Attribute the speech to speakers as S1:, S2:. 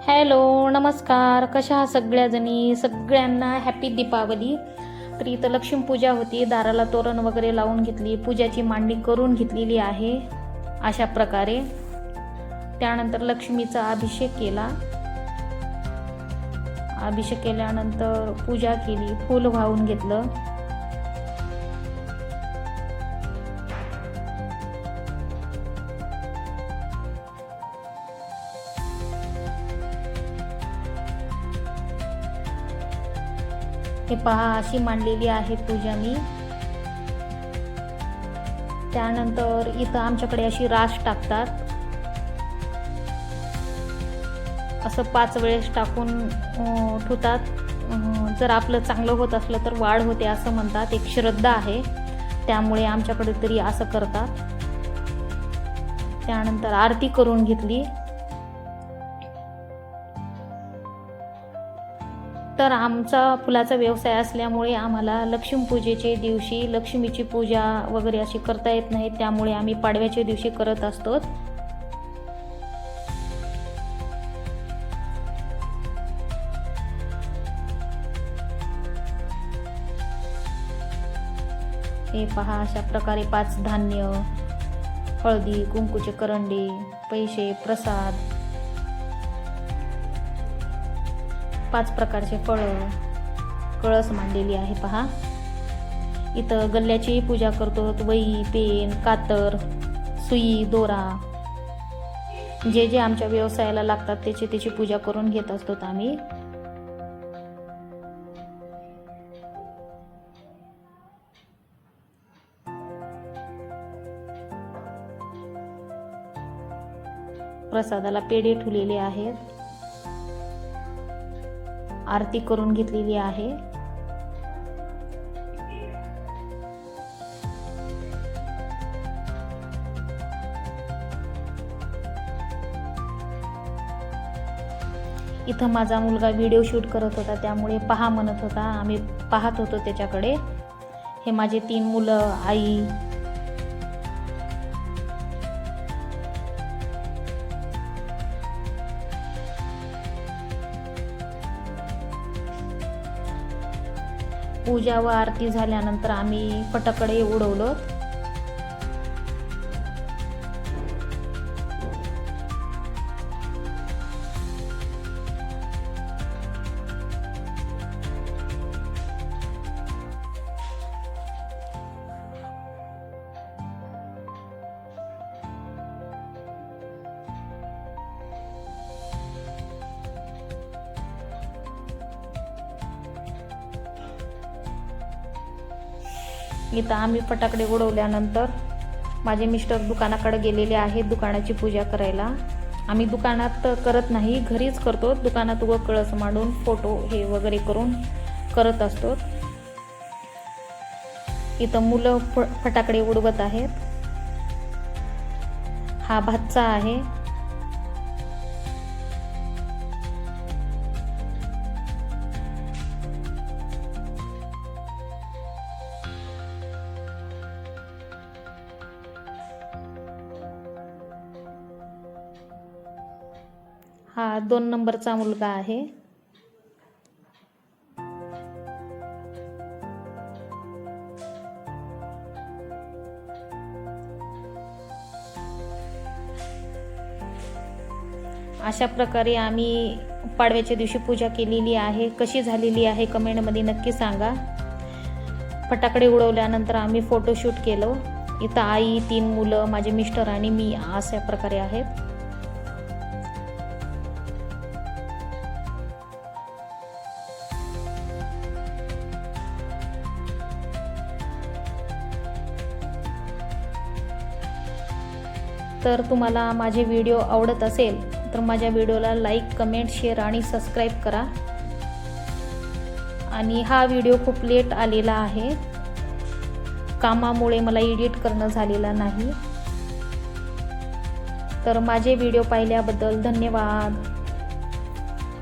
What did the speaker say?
S1: Hello नमस्कार, कशा आहात सगळ्याजणी. सगळ्यांना हॅपी दीपावली. तर इथं लक्ष्मीपूजा होती, दाराला तोरण वगैरे लावून घेतली, पूजाची मांडणी करून घेतलेली आहे अशा प्रकारे. त्यानंतर लक्ष्मीचा अभिषेक केला. अभिषेक केल्यानंतर पूजा केली, फूल वाहून घेतलं. हे पहा, अशी मांडलेली आहे पूजा मी. त्यानंतर इथं आमच्याकडे अशी रास टाकतात, असं 5 वेळेस टाकून ठेवतात. जर आपलं चांगलं होत असलं तर वाढ होते असं म्हणतात, एक श्रद्धा आहे, त्यामुळे आमच्याकडे तरी असं करतात. त्यानंतर आरती करून घेतली. तर आमचा फुलाचा व्यवसाय असल्यामुळे आम्हाला लक्ष्मीपूजेच्या दिवशी लक्ष्मीची पूजा वगैरे अशी करता येत नाही, त्यामुळे आम्ही पाडव्याच्या दिवशी करत असतो. हे पहा, अशा प्रकारे 5 धान्य, हळदी, कुंकूचे करंडे, पैसे, प्रसाद, 5 प्रकारचे फळं, कळस मांडलेली आहे पहा. इथं गल्ल्याची पूजा करतो. वही, पेन, कातर, सुई, दोरा, जे जे आमच्या व्यवसायाला लागतात त्याची पूजा करून घेत असतो आम्ही. प्रसादाला पेढे ठेवलेले आहेत. आरती करून घेतलेली आहे. इथं माझा मुलगा व्हिडिओ शूट करत होता, त्यामुळे पहा म्हणत होता. आम्ही पाहत होतो त्याच्याकडे. हे माझे 3 मुलं, आई. पूजा व आरती झाल्यानंतर आम्ही फटाकडे उडवलो. इथं आम्ही फटाकडे उडवल्यानंतर माझे मिस्टर दुकानाकडे गेलेले आहेत दुकानाची पूजा करायला. आम्ही दुकानात करत नाही, घरीच करतो. दुकानात व कळस मांडून फोटो हे वगैरे करून करत असतो. इथं मुलं फटाकडे उडवत आहेत. हा भातचा आहे. हा 2 नंबरचा मुलगा आहे. अशा प्रकारे आम्ही पाडव्याच्या दिवशी पूजा केलेली आहे. कशी झालेली आहे कमेंटमध्ये नक्की सांगा. फटाकडे उडवल्यानंतर आम्ही फोटोशूट केलं. इथं आई, 3 मुलं, माझे मिस्टर आणि मी अशा प्रकारे आहेत. तर तुम्हाला माझे व्हिडिओ आवडत असेल तर माझ्या व्हिडिओला लाईक, कमेंट, शेअर आणि सबस्क्राईब करा. आणि हा व्हिडिओ खूप लेट आलेला आहे, कामामुळे मला एडिट करणं झालेला नाही. तर माझे व्हिडिओ पाहिल्याबद्दल धन्यवाद.